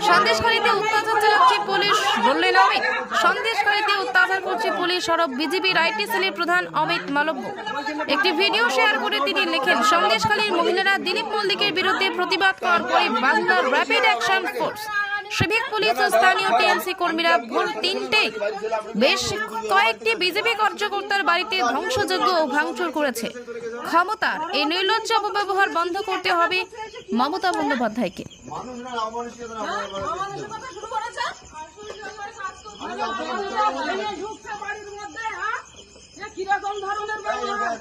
সন্দেশখালীতে অত্যাচার চালাচ্ছে পুলিশ, বললেন অমিত। সন্দেশখালীতে অত্যাচার করছে পুলিশ, সরব বিজেপির আইটি সেলের প্রধান অমিত মালব্য। একটি ভিডিও শেয়ার করে তিনি লেখেন, সন্দেশখালীর মহিলারা দিলীপ মল্লিকের বিরুদ্ধে প্রতিবাদ করার পরে বাংলার rapid action force, civic police ও স্থানীয় টিএমসি কর্মীরা ভোর ৩টায় বেশ কয়েকটি বিজেপি কার্যকর্তার বাড়িতে ধ্বংসযজ্ঞ ও ভাঙচুর করেছে। ক্ষমতার এই নির্লজ্জ অপব্যবহার বন্ধ করতে হবে মমতা বন্দ্যোপাধ্যায়কে। কিরকম ধরনের ব্যবহার